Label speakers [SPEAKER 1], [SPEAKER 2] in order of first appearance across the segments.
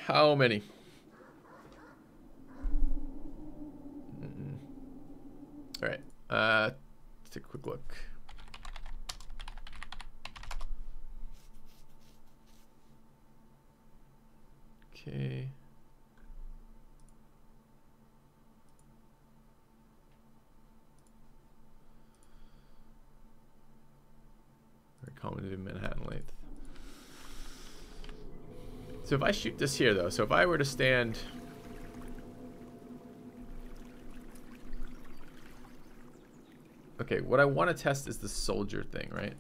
[SPEAKER 1] How many? All right. Let's take a quick look. Okay. Very common to do Manhattan length. So if I shoot this here, though, so if I were to stand... Okay, what I want to test is the soldier thing, right?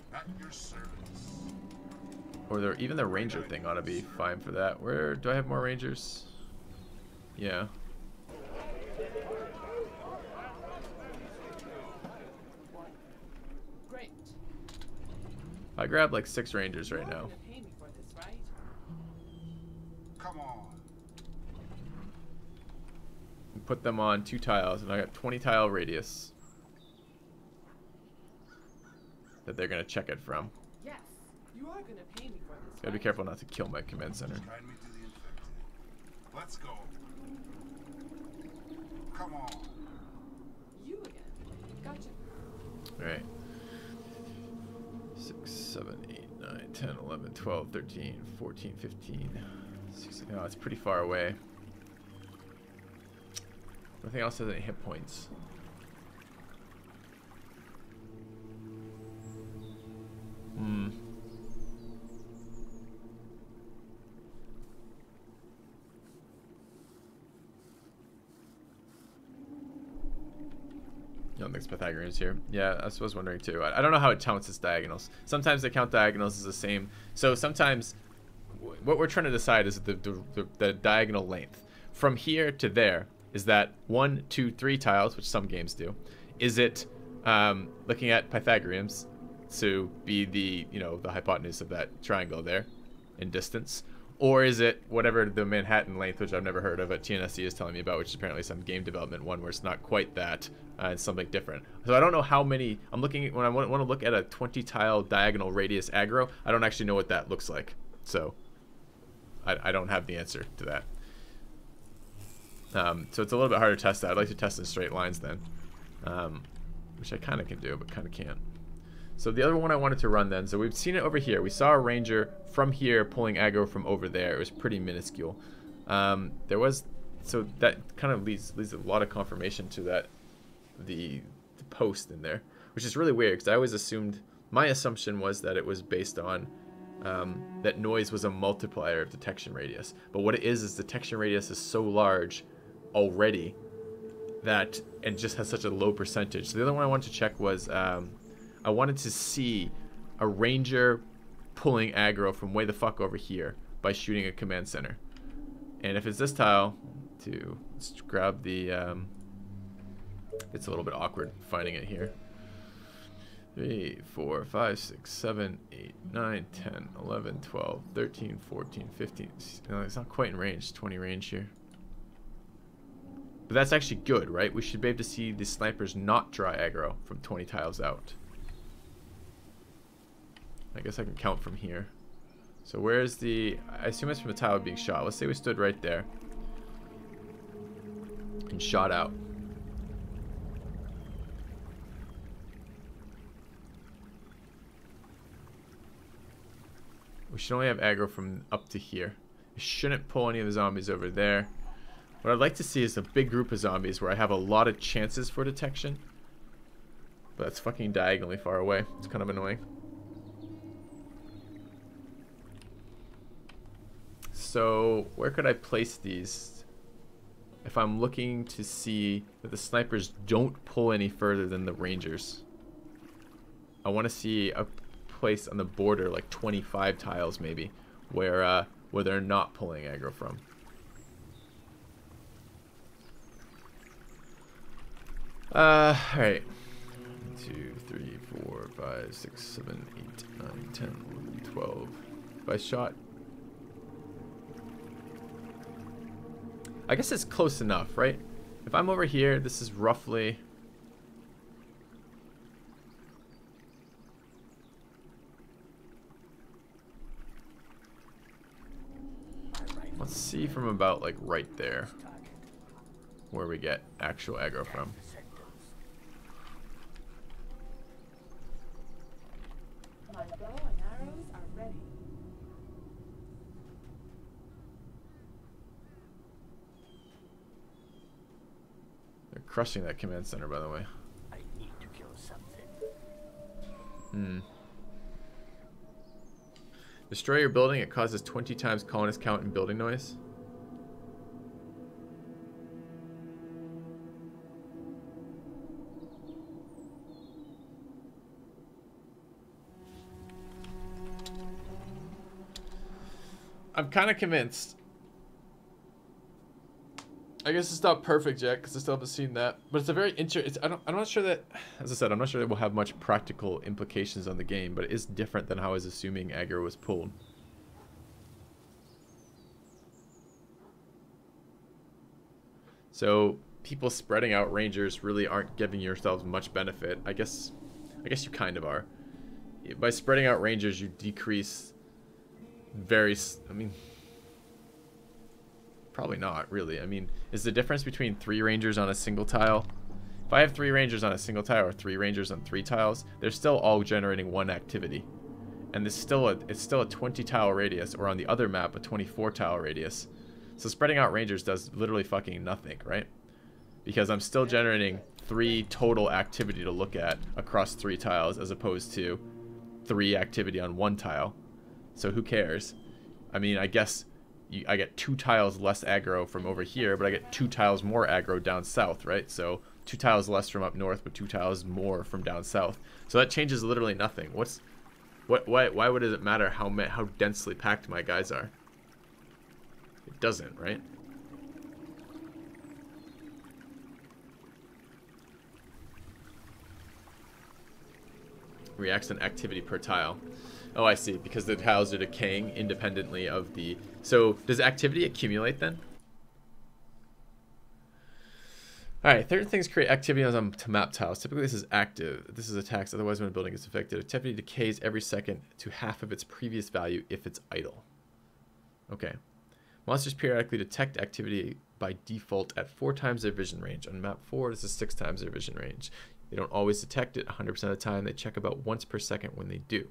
[SPEAKER 1] Or even the ranger thing ought to be fine for that. Where do I have more rangers? Yeah.
[SPEAKER 2] Great.
[SPEAKER 1] I grab like 6 rangers right now.
[SPEAKER 2] Come on.
[SPEAKER 1] And put them on 2 tiles, and I got 20 tile radius that they're gonna check it from.
[SPEAKER 2] Yes, you are gonna pay me for this.
[SPEAKER 1] Gotta be careful not to kill my command center.
[SPEAKER 2] Let's go. Come on. You again. Gotcha.
[SPEAKER 1] Alright. 6, 7, 8, 9, 10, 11, 12, 13, 14, 15. 16. Oh, it's pretty far away. Nothing else has any hit points. I don't think it's Pythagoreans here. Yeah, I was wondering too. I don't know how it counts as diagonals. Sometimes they count diagonals as the same. So sometimes what we're trying to decide is the diagonal length. From here to there, is that 1, 2, 3 tiles, which some games do? Is it looking at Pythagoreans to be the, you know, the hypotenuse of that triangle there in distance? Or is it whatever the Manhattan length, which I've never heard of, but TNSC is telling me about, which is apparently some game development one where it's not quite that, it's something different. So I don't know how many, I'm looking at, when I want to look at a 20 tile diagonal radius aggro, I don't actually know what that looks like. So I don't have the answer to that. So it's a little bit harder to test that. I'd like to test in straight lines then, which I kind of can do, but kind of can't. So the other one I wanted to run then, so we've seen it over here. We saw a ranger from here pulling aggro from over there. It was pretty minuscule. So that kind of leads a lot of confirmation to that, the post in there, which is really weird because I always assumed, my assumption was that it was based on that noise was a multiplier of detection radius. But what it is detection radius is so large already that it just has such a low percentage. So the other one I wanted to check was I wanted to see a ranger pulling aggro from way the fuck over here by shooting a command center. And if it's this tile, let's grab the, it's a little bit awkward finding it here. 3, 4, 5, 6, 7, 8, 9, 10, 11, 12, 13, 14, 15. No, it's not quite in range, 20 range here. But that's actually good, right? We should be able to see the snipers not draw aggro from 20 tiles out. I guess I can count from here. So where's the... I assume it's from a tile being shot. Let's say we stood right there and shot out. We should only have aggro from up to here. We shouldn't pull any of the zombies over there. What I'd like to see is a big group of zombies where I have a lot of chances for detection. But that's fucking diagonally far away. It's kind of annoying. So where could I place these if I'm looking to see that the snipers don't pull any further than the rangers? I want to see a place on the border, like 25 tiles maybe, where they're not pulling aggro from. Alright. 2, 3, 4, 5, 6, 7, 8, 9, 10, 11, 12. If I shot... I guess it's close enough, right? If I'm over here, this is roughly... Let's see from about like right there where we get actual aggro from.
[SPEAKER 2] My bow and arrows are ready.
[SPEAKER 1] They're crushing that command center, by the way.
[SPEAKER 3] I need to kill something.
[SPEAKER 1] Destroy your building. It causes 20 times colonist count and building noise. I'm kind of convinced. I guess it's not perfect yet because I still haven't seen that, but it's a very I'm not sure that, as I said, I'm not sure that it will have much practical implications on the game, but it is different than how I was assuming aggro was pulled. So people spreading out rangers really aren't giving yourselves much benefit. I guess you kind of are. By spreading out rangers, you decrease I mean, probably not really. I mean, is the difference between 3 rangers on a single tile? If I have 3 rangers on a single tile or 3 rangers on 3 tiles, they're still all generating 1 activity. And it's still a 20 tile radius, or on the other map, a 24 tile radius. So spreading out rangers does literally fucking nothing, right? Because I'm still generating 3 total activity to look at across 3 tiles as opposed to 3 activity on 1 tile. So who cares? I mean, I guess I get 2 tiles less aggro from over here, but I get 2 tiles more aggro down south, right? So 2 tiles less from up north, but 2 tiles more from down south. So that changes literally nothing. Why would it matter how densely packed my guys are? It doesn't, right? Reacts on activity per tile. Oh, I see. Because the tiles are decaying independently of the... So, does activity accumulate then? Alright, certain things create activity on to map tiles. Typically this is active. This is attacks, otherwise when a building is affected. Activity decays every second to half of its previous value if it's idle. Okay. Monsters periodically detect activity by default at 4 times their vision range. On map 4, this is 6 times their vision range. They don't always detect it 100% of the time. They check about once per second when they do.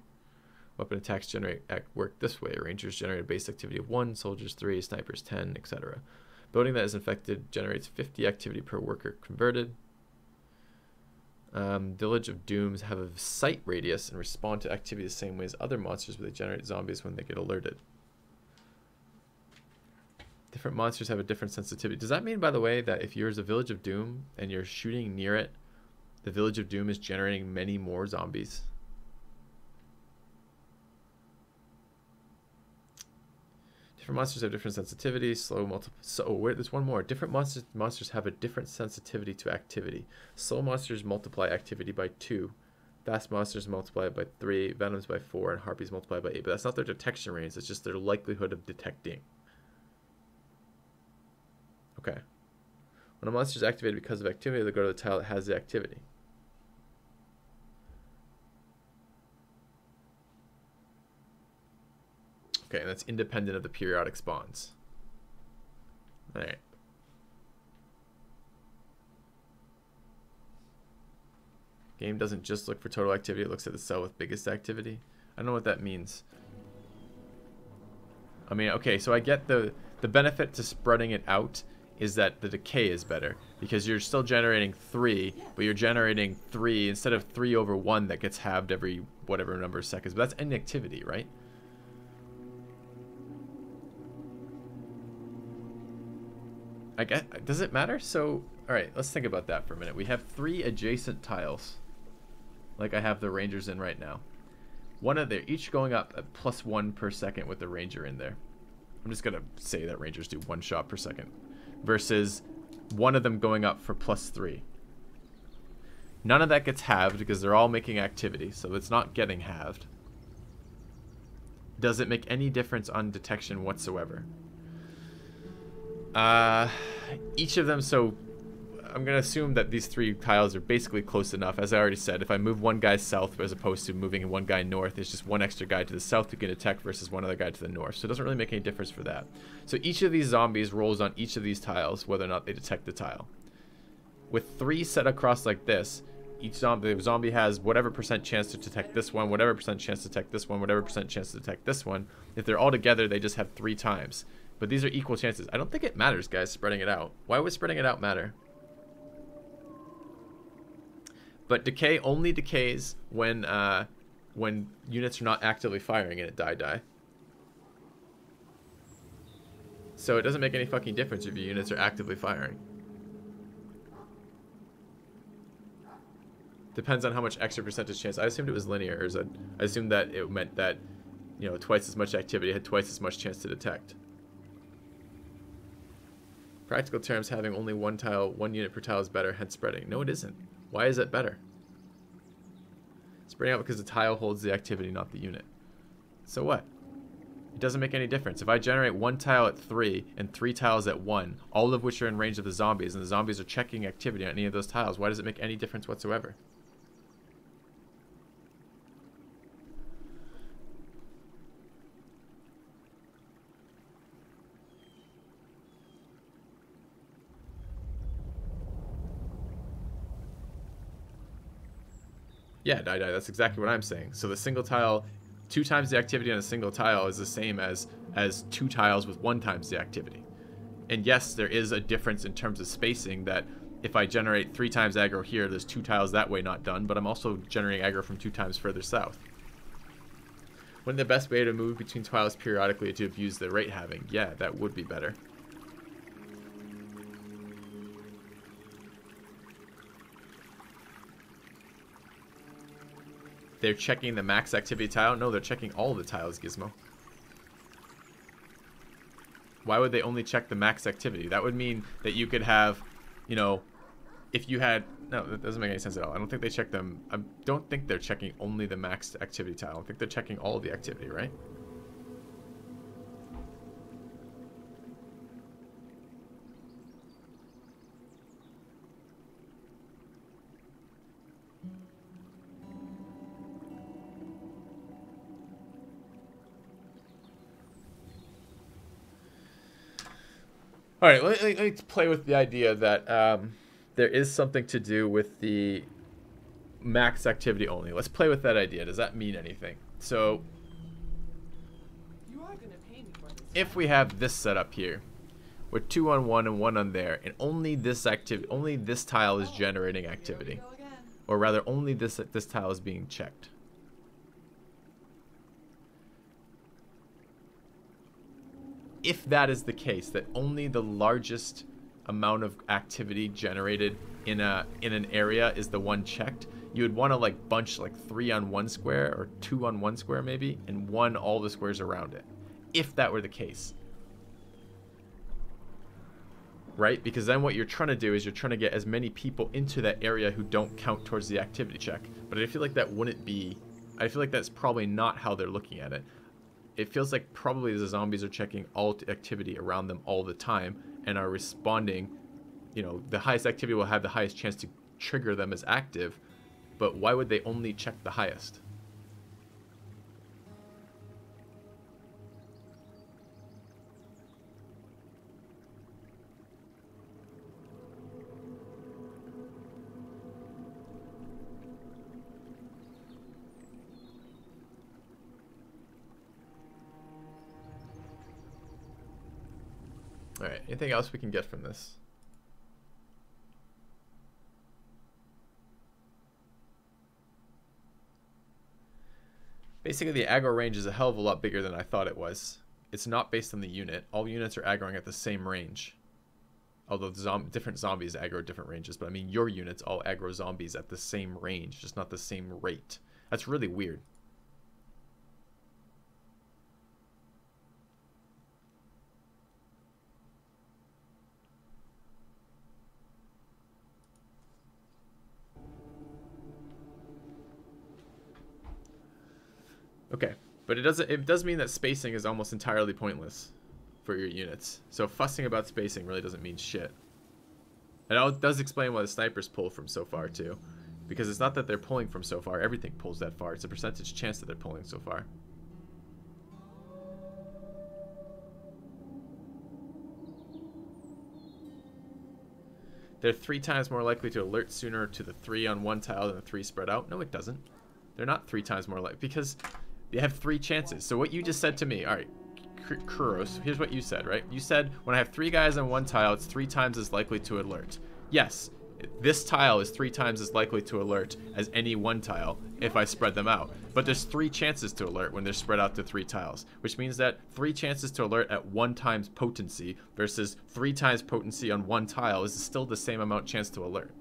[SPEAKER 1] Weapon attacks work this way. Rangers generate a base activity of 1, soldiers 3, snipers 10, etc. Building that is infected generates 50 activity per worker converted. Village of Dooms have a sight radius and respond to activity the same way as other monsters, but they generate zombies when they get alerted. Different monsters have a different sensitivity. Does that mean, by the way, that if you're a Village of Doom and you're shooting near it, the Village of Doom is generating many more zombies? Different monsters have different sensitivities. Slow multiple. So wait, there's one more. Different monsters have a different sensitivity to activity. Slow monsters multiply activity by 2. Fast monsters multiply it by 3. Venoms by 4, and harpies multiply by 8. But that's not their detection range. It's just their likelihood of detecting. Okay. When a monster is activated because of activity, they go to the tile that has the activity. Okay, and that's independent of the periodic spawns. Alright. Game doesn't just look for total activity, it looks at the cell with biggest activity. I don't know what that means. I mean, okay, so I get the benefit to spreading it out is that the decay is better. Because you're still generating 3, but you're generating 3 instead of 3 over 1 that gets halved every whatever number of seconds. But that's inactivity, right? I guess, does it matter? So, alright, let's think about that for a minute. We have 3 adjacent tiles, like I have the rangers in right now. They're each going up at +1 per second with the ranger in there. I'm just gonna say that rangers do 1 shot per second, versus one of them going up for +3. None of that gets halved because they're all making activity, so it's not getting halved. Does it make any difference on detection whatsoever? Each of them, so I'm gonna assume that these 3 tiles are basically close enough. As I already said, if I move one guy south as opposed to moving one guy north, it's just one extra guy to the south who can detect versus one other guy to the north. So it doesn't really make any difference for that. So each of these zombies rolls on each of these tiles, whether or not they detect the tile. With 3 set across like this, each zombie has whatever % chance to detect this one, whatever % chance to detect this one, whatever % chance to detect this one. If they're all together, they just have 3 times. But these are equal chances. I don't think it matters, guys, spreading it out. Why would spreading it out matter? But decay only decays when units are not actively firing and it die. So it doesn't make any fucking difference if your units are actively firing. Depends on how much extra percentage chance. I assumed it was linear. Or I assumed that it meant that, you know, twice as much activity had twice as much chance to detect. Practical terms, having only one unit per tile is better, hence spreading. No, it isn't. Why is it better? Spreading out because the tile holds the activity, not the unit. So what? It doesn't make any difference. If I generate 1 tile at 3 and 3 tiles at 1, all of which are in range of the zombies, and the zombies are checking activity on any of those tiles, why does it make any difference whatsoever? Yeah, die. That's exactly what I'm saying. So the single tile, 2 times the activity on a single tile is the same as 2 tiles with 1 times the activity. And yes, there is a difference in terms of spacing that if I generate 3 times aggro here, there's 2 tiles that way not done, but I'm also generating aggro from 2 times further south. Wouldn't the best way to move between tiles periodically to abuse the rate halving? Yeah, that would be better. They're checking the max activity tile? No, they're checking all the tiles, Gizmo. Why would they only check the max activity? That would mean that you could have, you know, if you had... No, that doesn't make any sense at all. I don't think they check them... I don't think they're checking only the max activity tile. I think they're checking all the activity, right? All right, let me play with the idea that there is something to do with the max activity only. Let's play with that idea. Does that mean anything? So,
[SPEAKER 2] You are gonna pay me for this.
[SPEAKER 1] if we have this setup here, with 2 on 1 and 1 on there, and only this tile is generating activity,
[SPEAKER 2] Here we go again.
[SPEAKER 1] or rather, only this tile is being checked. If that is the case, that only the largest amount of activity generated in an area is the one checked, you would want to like bunch like 3 on 1 square or 2 on 1 square maybe, and 1 all the squares around it. If that were the case. Right? Because then what you're trying to do is you're trying to get as many people into that area who don't count towards the activity check. But I feel like that wouldn't be... I feel like that's probably not how they're looking at it. It feels like probably the zombies are checking all activity around them all the time and are responding. You know, the highest activity will have the highest chance to trigger them as active, but why would they only check the highest? Alright, anything else we can get from this? Basically, the aggro range is a hell of a lot bigger than I thought it was. It's not based on the unit. All units are aggroing at the same range. Although different zombies aggro at different ranges. But I mean, your units all aggro zombies at the same range, just not the same rate. That's really weird. Okay, but it does mean that spacing is almost entirely pointless for your units. So fussing about spacing really doesn't mean shit. And does explain why the snipers pull from so far too. Because it's not that they're pulling from so far, everything pulls that far. It's a percentage chance that they're pulling so far. They're 3 times more likely to alert sooner to the 3 on one tile than the 3 spread out. No, it doesn't. They're not 3 times more likely because you have 3 chances. So what you just said to me, all right, Kuros, here's what you said, right? You said when I have 3 guys on one tile, it's 3 times as likely to alert. Yes, this tile is 3 times as likely to alert as any one tile if I spread them out. But there's 3 chances to alert when they're spread out to 3 tiles, which means that 3 chances to alert at 1 times potency versus 3 times potency on 1 tile is still the same amount chance to alert.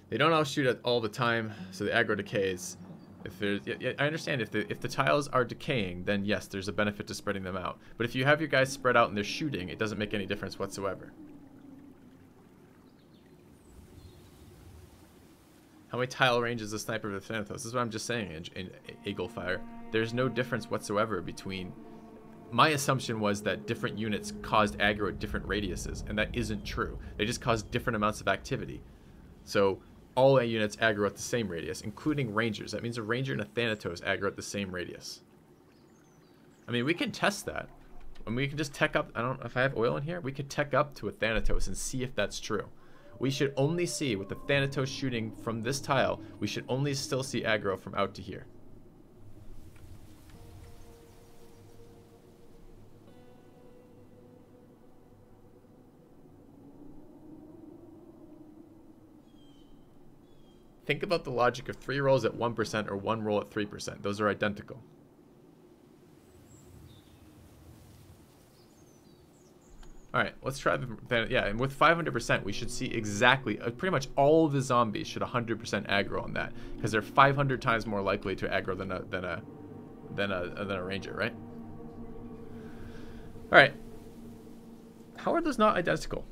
[SPEAKER 1] They don't all shoot at all the time, so the aggro decays. If there's, yeah, I understand if the tiles are decaying, then yes, there's a benefit to spreading them out. But if you have your guys spread out and they're shooting, it doesn't make any difference whatsoever. How many tile ranges a sniper with Thanatos? This is what I'm just saying in Eagle Fire. There's no difference whatsoever between... My assumption was that different units caused aggro at different radiuses, and that isn't true. They just caused different amounts of activity. So... all units aggro at the same radius, including rangers. That means a ranger and a Thanatos aggro at the same radius. I mean, we can test that. I mean, we can just tech up. I don't know if I have oil in here. We could tech up to a Thanatos and see if that's true. We should only see with the Thanatos shooting from this tile, we should only still see aggro from out to here. Think about the logic of 3 rolls at 1% or 1 roll at 3%. Those are identical. Alright, let's try the... yeah, and with 500%, we should see exactly... pretty much all the zombies should 100% aggro on that. Because they're 500 times more likely to aggro than a ranger, right? Alright. How are those not identical?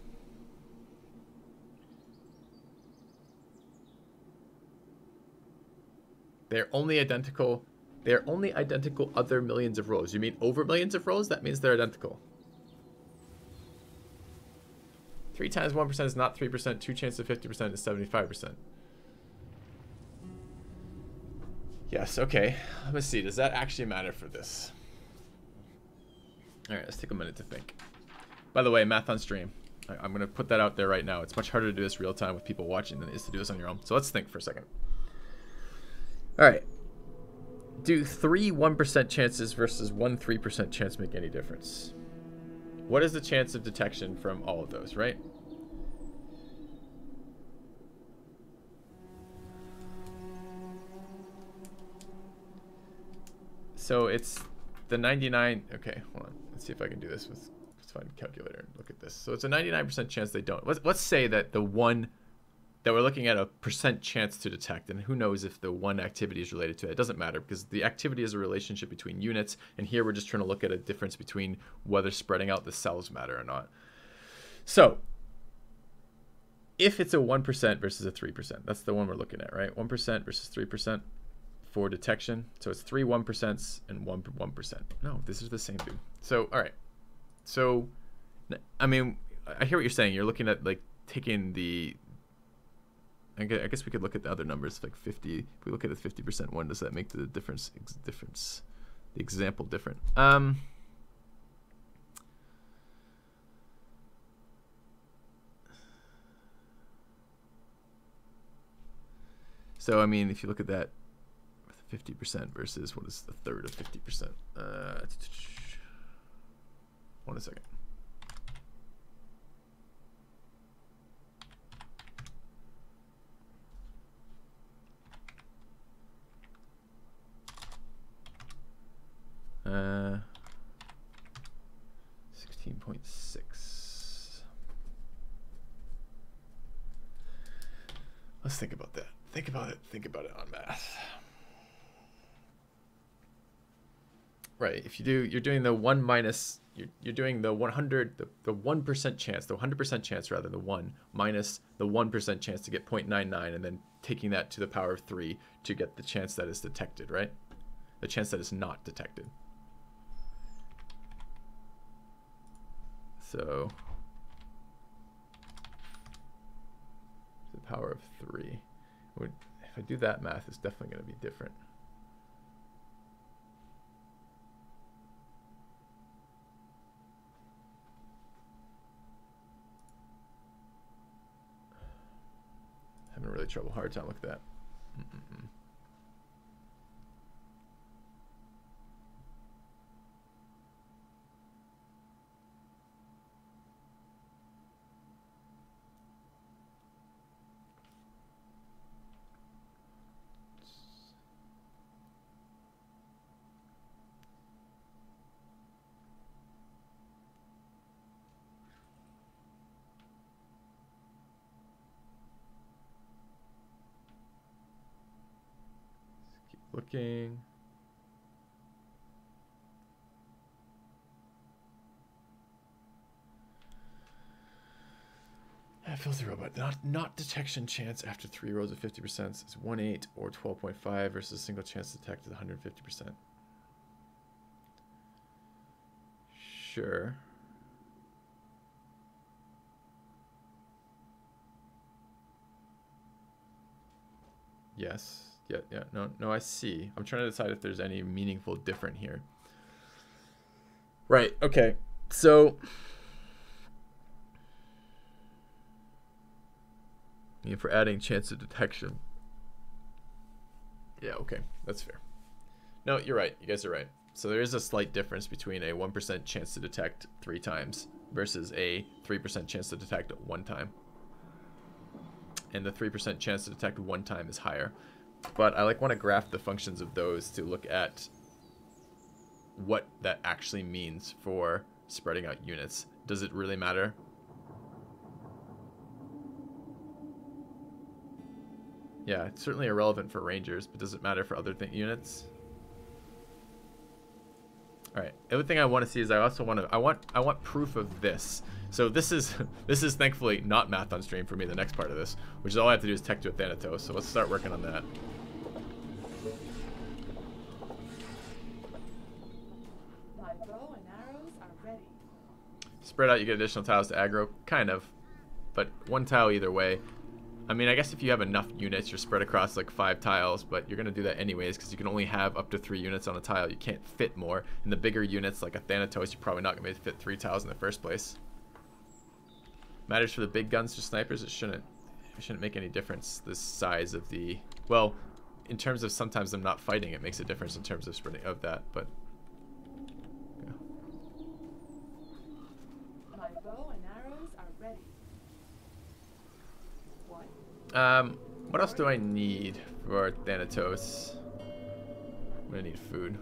[SPEAKER 1] They're only identical. They're only identical other millions of rolls. You mean over millions of rolls? That means they're identical. 3 times 1% is not 3%. 2 chance of 50% is 75%. Yes, okay. Let me see. Does that actually matter for this? Alright, let's take a minute to think. By the way, math on stream. I'm going to put that out there right now. It's much harder to do this real time with people watching than it is to do this on your own. So let's think for a second. Alright. Do 3 1% chances versus 1 3% chance make any difference? What is the chance of detection from all of those, right? So it's the 99... Okay, hold on. Let's see if I can do this with... Let's find a calculator and look at this. So it's a 99% chance they don't. Let's say that the one... that we're looking at a % chance to detect, and who knows if the one activity is related to it. It doesn't matter because the activity is a relationship between units, and here we're just trying to look at a difference between whether spreading out the cells matter or not. So if it's a 1% versus a 3%, that's the one we're looking at, right? 1% versus 3% for detection. So it's 3 1% and 1 1%. No, this is the same thing. So all right. So I mean, I hear what you're saying. You're looking at like taking the... I guess we could look at the other numbers, like 50. If we look at the 50% one, does that make the difference? The example different? So I mean, if you look at that, 50% versus what is the third of 50%? One second. Uh, 16.6. Let's think about that. Think about it. Think about it on math. Right. If you do, you're doing the 1 minus. You're doing the 100, the 1% chance, the 100% chance rather, the 1 minus the 1% chance to get 0.99, and then taking that to the power of 3 to get the chance that is detected, right? The chance that is not detected. So the power of 3. If I do that math, it's definitely going to be different. Having a really hard time with that. Looking. FilthyRobot. Not detection chance after 3 rolls of 50% is 1/8 or 12.5 versus single chance to detect is 150%. Sure. Yes. Yeah. No, I see. I'm trying to decide if there's any meaningful different here. Right, okay. So if we're adding chance of detection. Yeah, okay. That's fair. No, you're right. You guys are right. So there is a slight difference between a 1% chance to detect 3 times versus a 3% chance to detect 1 time. And the 3% chance to detect 1 time is higher. But I want to graph the functions of those to look at what that actually means for spreading out units. Does it really matter? Yeah, it's certainly irrelevant for rangers, but does it matter for other units? All right. The other thing I want to see is I want proof of this. So this is thankfully not math on stream for me. The next part of this, which is all I have to do is tech to a Thanatos. So let's start working on that.
[SPEAKER 2] My bow and arrows are ready.
[SPEAKER 1] Spread out, you get additional tiles to aggro, kind of, but 1 tile either way. I mean, I guess if you have enough units, you're spread across like 5 tiles, but you're going to do that anyways because you can only have up to 3 units on a tile. You can't fit more. In the bigger units, like a Thanatos, you're probably not going to be able to fit 3 tiles in the first place. Matters for the big guns for snipers? It shouldn't make any difference, the size of the... Well, in terms of sometimes them not fighting, it makes a difference in terms of spreading of that, but... Yeah.
[SPEAKER 2] My bow and arrows are ready.
[SPEAKER 1] What else do I need for Thanatos? I'm gonna need food.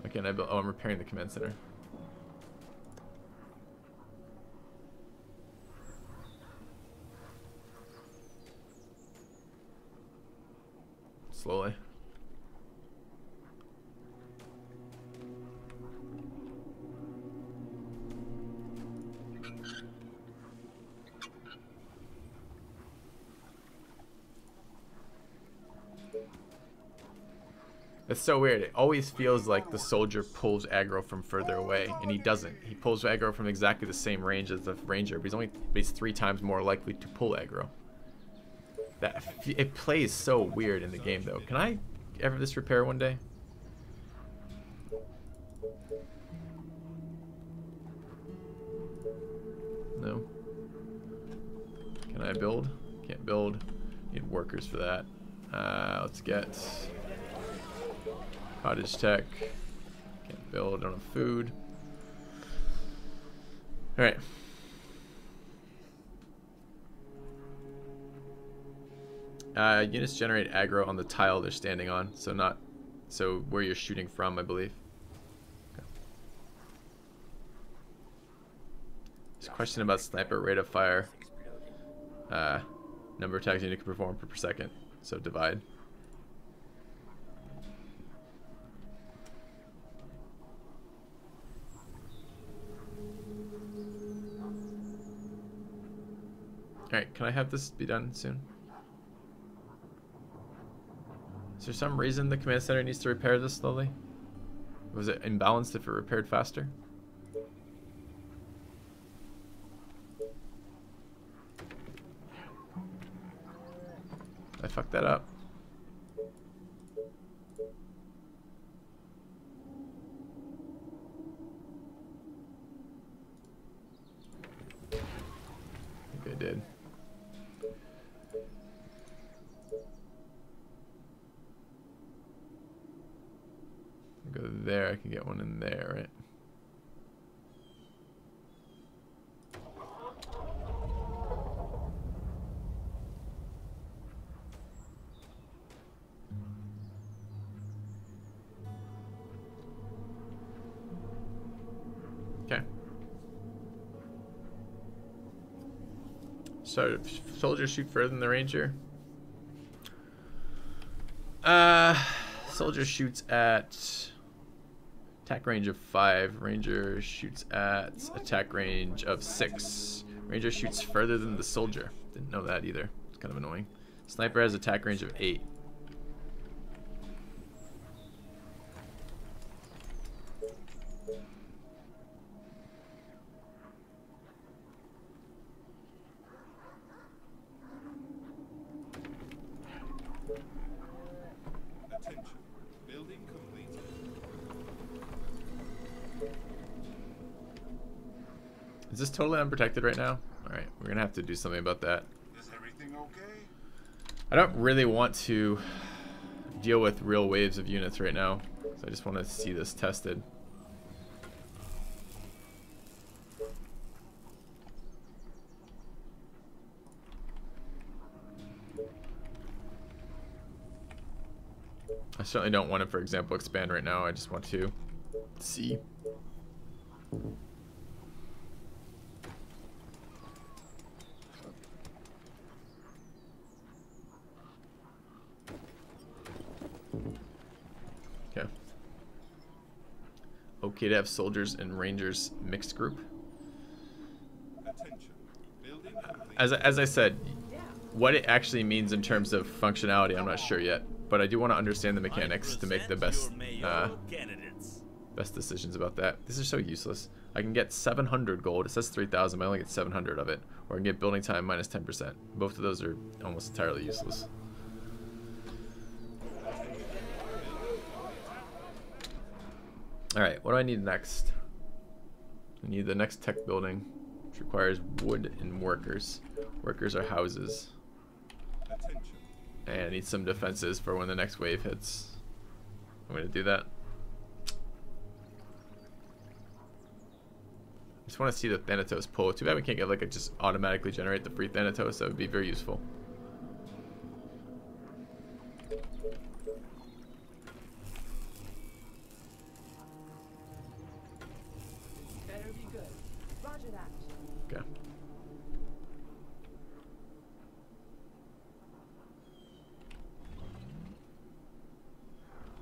[SPEAKER 1] Okay, and I'm repairing the command center. Slowly. It's so weird. It always feels like the soldier pulls aggro from further away, and he doesn't. He pulls aggro from exactly the same range as the ranger, but he's 3 times more likely to pull aggro. It plays so weird in the game, though. Can I ever this repair one day? No. Can I build? Can't build. Need workers for that. Let's get cottage tech. Can't build. Don't have food. All right. Units generate aggro on the tile they're standing on, so where you're shooting from, I believe. Okay. There's a question about sniper rate of fire. Number of attacks unit can perform per second, so divide. Alright, can I have this be done soon? Is there some reason the command center needs to repair this slowly? Was it imbalanced if it repaired faster? fuck that up. I think I did. Go there, I can get one in there, right? Okay. So, soldiers shoot further than the ranger? Soldier shoots at attack range of 5. Ranger shoots at attack range of 6. Ranger shoots further than the soldier. Didn't know that either. It's kind of annoying. Sniper has attack range of 8. Is this totally unprotected right now? Alright, we're gonna have to do something about that.
[SPEAKER 4] Is everything okay?
[SPEAKER 1] I don't really want to deal with real waves of units right now, so I just want to see this tested. I certainly don't want to, for example, expand right now. I just want to see. Okay. Okay to have soldiers and rangers mixed group. As I said, what it actually means in terms of functionality, I'm not sure yet. But I do want to understand the mechanics to make the best best decisions about that. This is so useless. I can get 700 gold. It says 3,000, but I only get 700 of it. Or I can get building time minus 10%. Both of those are almost entirely useless. Alright, what do I need next? I need the next tech building, which requires wood and workers. Workers are houses. And I need some defenses for when the next wave hits. I'm going to do that. I just want to see the Thanatos pull. Too bad we can't get like a just automatically generate the free Thanatos. That would be very useful.
[SPEAKER 2] Better be good. Roger that.
[SPEAKER 1] Okay.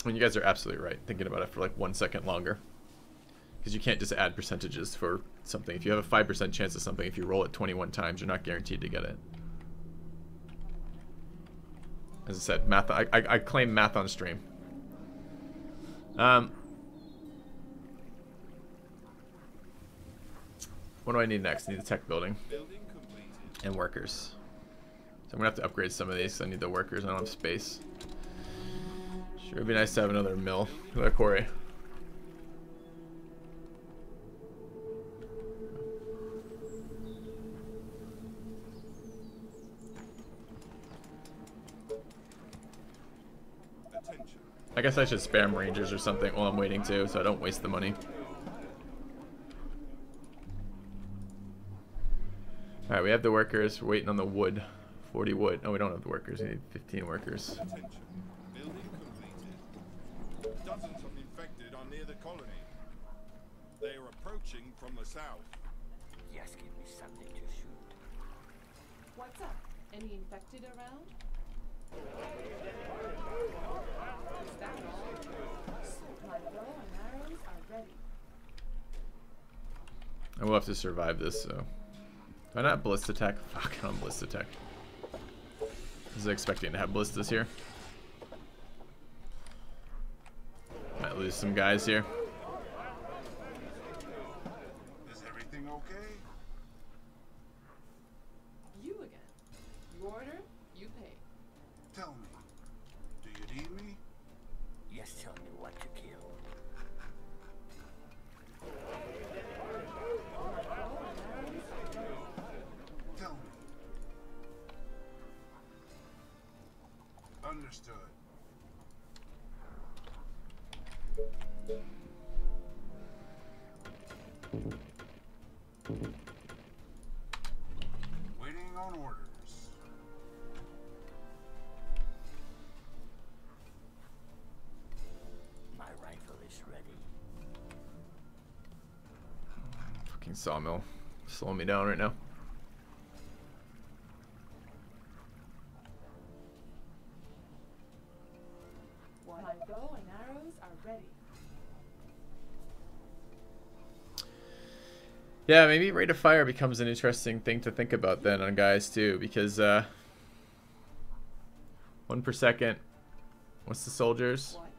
[SPEAKER 1] I mean, you guys are absolutely right, thinking about it for like 1 second longer. Because you can't just add percentages for something. If you have a 5% chance of something, if you roll it 21 times, you're not guaranteed to get it. As I said, math. I claim math on stream. What do I need next? I need the tech building. And workers. So I'm going to have to upgrade some of these. I need the workers. I don't have space. Sure, it'd be nice to have another mill. Look at Corey. I guess I should spam rangers or something while I'm waiting too, so I don't waste the money. Alright, we have the workers. We're waiting on the wood. 40 wood. Oh, we don't have the workers. We need 15 workers.
[SPEAKER 4] Dozens of infected are near the colony. They are approaching from the south.
[SPEAKER 3] Yes, give me something to shoot.
[SPEAKER 2] What's up? Any infected around? Is that all? My bow and arrows are ready.
[SPEAKER 1] I will have to survive this, so. Why not ballista attack? Fuck, I'm ballista attack. I was expecting to have ballistas here. Might lose some guys here.
[SPEAKER 4] Is everything okay?
[SPEAKER 2] You again. You order, you pay.
[SPEAKER 4] Tell
[SPEAKER 5] Understood. Waiting on orders.
[SPEAKER 3] My rifle is ready.
[SPEAKER 1] Fucking sawmill. Slowing me down right now.
[SPEAKER 2] My bow and arrows are ready.
[SPEAKER 1] Yeah, maybe rate of fire becomes an interesting thing to think about then on guys too, because 1 per second. What's the soldiers?
[SPEAKER 2] What?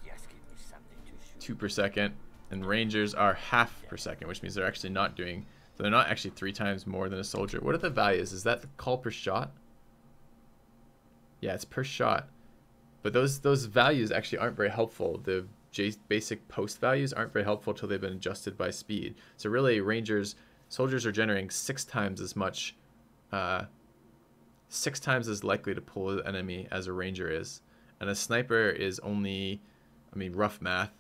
[SPEAKER 3] Yes, give me something to shoot.
[SPEAKER 1] 2 per second, and rangers are half per second, which means they're actually not doing. So they're not actually 3 times more than a soldier. What are the values? Is that the call per shot? Yeah, it's per shot. But those values actually aren't very helpful. The basic post values aren't very helpful until they've been adjusted by speed. So really, soldiers are generating 6 times as much, 6 times as likely to pull an enemy as a ranger is. And a sniper is only, I mean, rough math,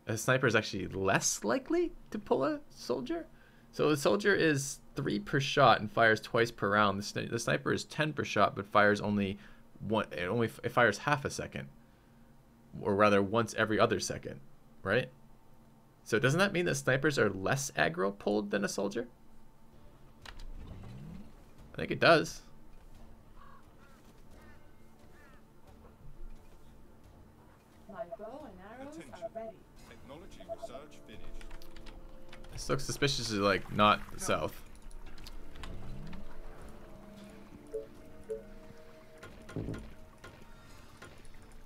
[SPEAKER 1] a sniper is actually less likely to pull a soldier. So the soldier is 3 per shot and fires twice per round. The sniper is 10 per shot, but fires only it fires half a second, or rather once every other second, right? So doesn't that mean that snipers are less aggro pulled than a soldier? I think it does.
[SPEAKER 2] My bow and arrows
[SPEAKER 4] Attention.
[SPEAKER 2] are ready.
[SPEAKER 4] Technology research finished.
[SPEAKER 1] This looks suspiciously like not the south.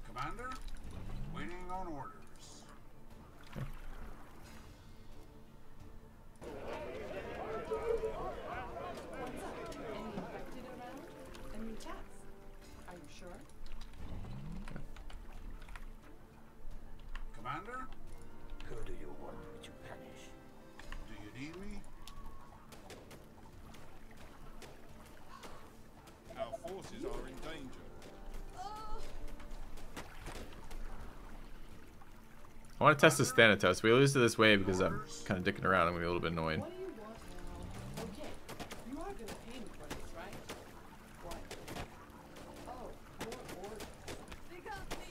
[SPEAKER 5] Commander, waiting on orders.
[SPEAKER 2] What's up? Any infected around? A new task. Are you sure?
[SPEAKER 5] Commander,
[SPEAKER 3] Who do you want me to punish?
[SPEAKER 5] do you need me?
[SPEAKER 4] Our forces are in danger.
[SPEAKER 1] I want to test this Thanatos. We lose to this wave because I'm kind of dicking around. I'm going to be a little bit annoyed.
[SPEAKER 2] What do you want now? Okay, you are gonna pay me for this, right? What? Oh, your orders. They got me.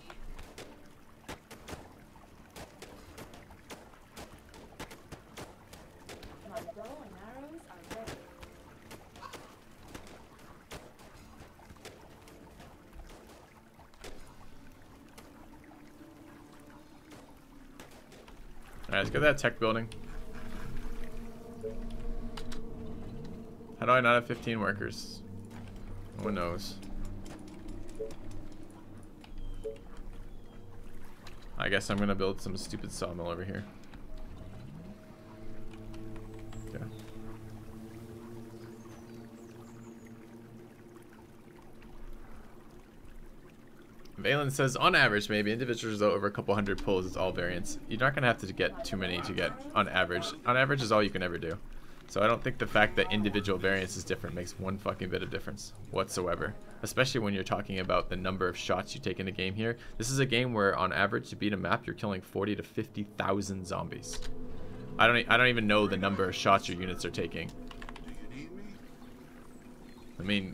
[SPEAKER 2] My bow and arrows are ready.
[SPEAKER 1] Alright, let's go to that tech building. How do I not have 15 workers? No one knows. I guess I'm gonna build some stupid sawmill over here. Okay. Valen says, on average, maybe individuals though over a couple hundred pulls, it's all variance. You're not gonna have to get too many to get on average. On average is all you can ever do. So I don't think the fact that individual variance is different makes one fucking bit of difference whatsoever. Especially when you're talking about the number of shots you take in a game here. This is a game where on average to beat a map, you're killing 40 to 50,000 zombies. I don't even know the number of shots your units are taking.
[SPEAKER 5] Do you need me?
[SPEAKER 1] I mean,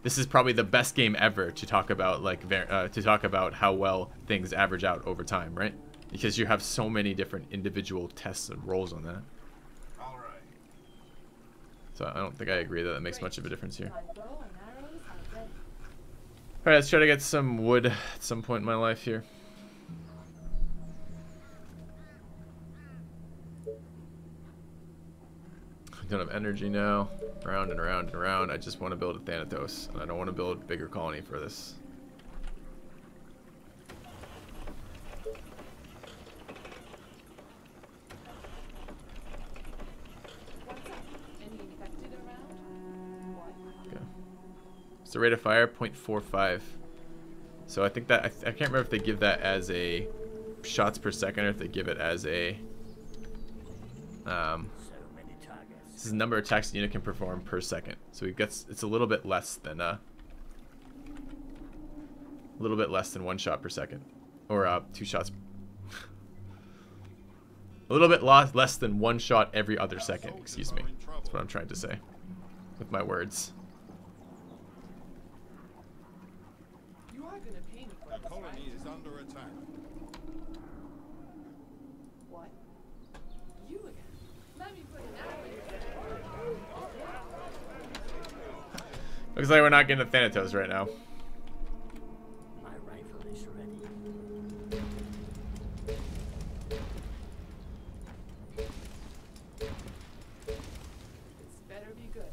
[SPEAKER 1] this is probably the best game ever to talk about how well things average out over time, right? Because you have so many different individual tests and rolls on that.
[SPEAKER 5] All right.
[SPEAKER 1] So I don't think I agree that that makes much of a difference here.
[SPEAKER 2] My bow and arrows are ready.
[SPEAKER 1] All right, let's try to get some wood at some point in my life here. I don't have energy now. Round and around and around. I just want to build a Thanatos, and I don't want to build a bigger colony for this.
[SPEAKER 2] What's up? Any infected around? What?
[SPEAKER 1] Okay. So rate of fire 0.45. So I think that I can't remember if they give that as a shots per second or if they give it as a
[SPEAKER 3] So many targets.
[SPEAKER 1] this is the number of attacks the unit can perform per second. So we've got, it's a little bit less than A little bit less than 1 shot per second. Or 2 shots. A little bit less than 1 shot every other second. Excuse me. That's what I'm trying to say. With my words.
[SPEAKER 2] You are gonna pay me for
[SPEAKER 4] The
[SPEAKER 2] this,
[SPEAKER 4] colony
[SPEAKER 2] right?
[SPEAKER 4] is under attack.
[SPEAKER 2] What? You again? Let me put an
[SPEAKER 1] Looks like we're not getting to Thanatos right now.
[SPEAKER 3] My rifle is ready.
[SPEAKER 2] This better be good.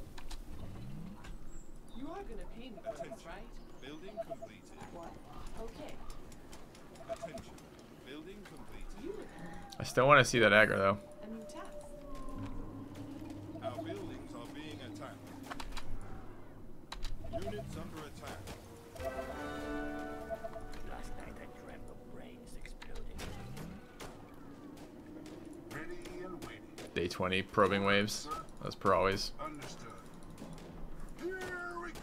[SPEAKER 2] You are gonna pay me for this, right?
[SPEAKER 4] Building completed.
[SPEAKER 2] What? Okay.
[SPEAKER 4] Attention. Building completed.
[SPEAKER 2] You again?
[SPEAKER 1] I still want to see that aggro though.
[SPEAKER 2] A new task.
[SPEAKER 4] Our buildings are being attacked. Units under attack.
[SPEAKER 3] Last night I dreamt of brains exploding.
[SPEAKER 5] Ready and waiting.
[SPEAKER 1] Day 20 probing waves. As per always.
[SPEAKER 5] Understood. Here we go.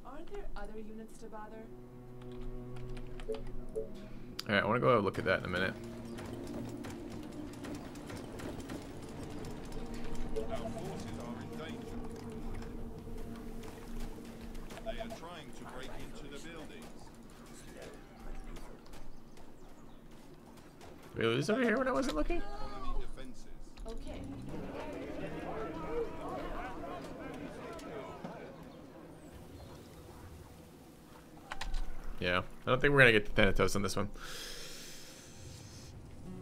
[SPEAKER 2] Aren't there other units to bother?
[SPEAKER 1] Alright, I want to go look at that in a minute.
[SPEAKER 4] Our forces are in danger. They are trying to break into the buildings.
[SPEAKER 1] Did we lose over here when I wasn't looking?
[SPEAKER 4] Colony defenses.
[SPEAKER 2] Okay.
[SPEAKER 1] Yeah. I don't think we're going to get to Thanatos on this one.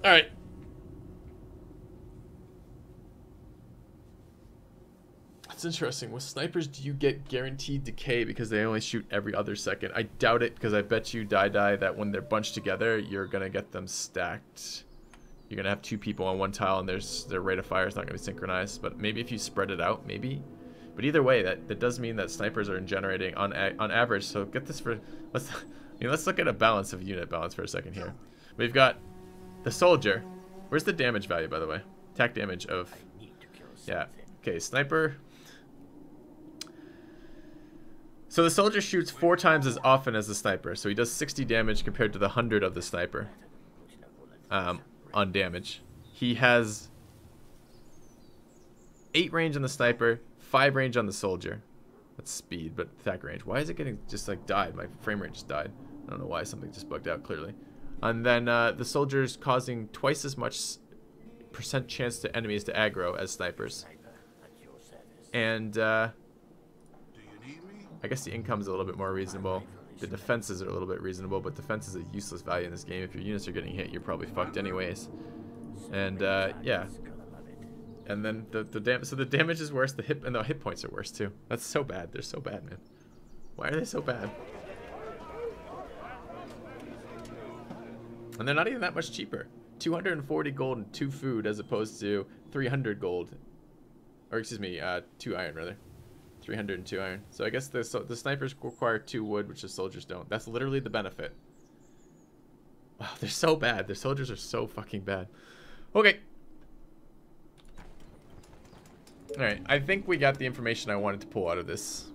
[SPEAKER 1] Alright. That's interesting. With snipers, do you get guaranteed decay because they only shoot every other second? I doubt it, because I bet you die that when they're bunched together, you're going to get them stacked. You're going to have 2 people on one tile and their rate of fire is not going to be synchronized. But maybe if you spread it out, maybe. But either way, that does mean that snipers are generating on average. So get this for let's look at a balance of unit balance for a second here. We've got the soldier. Where's the damage value, by the way? Attack damage of yeah. Okay, sniper. So the soldier shoots 4 times as often as the sniper. So he does 60 damage compared to the 100 of the sniper. On damage. He has 8 range on the sniper, 5 range on the soldier. That's speed, but attack range. Why is it getting just like died? My frame rate just died. I don't know why, something just bugged out clearly. And then the soldier's causing twice as much % chance to enemies to aggro as snipers. And
[SPEAKER 5] Do you need me?
[SPEAKER 1] I guess the income's a little bit more reasonable. The defenses are a little bit reasonable, but defense is a useless value in this game. If your units are getting hit, you're probably fucked anyways. And yeah. And then the damage is worse. The hit points are worse too. That's so bad. They're so bad, man. Why are they so bad? And they're not even that much cheaper. 240 gold and 2 food as opposed to 300 gold. Or excuse me, 2 iron rather. 302 iron. So I guess the snipers require 2 wood, which the soldiers don't. That's literally the benefit. Wow, they're so bad. Their soldiers are so fucking bad. Okay. Alright, I think we got the information I wanted to pull out of this.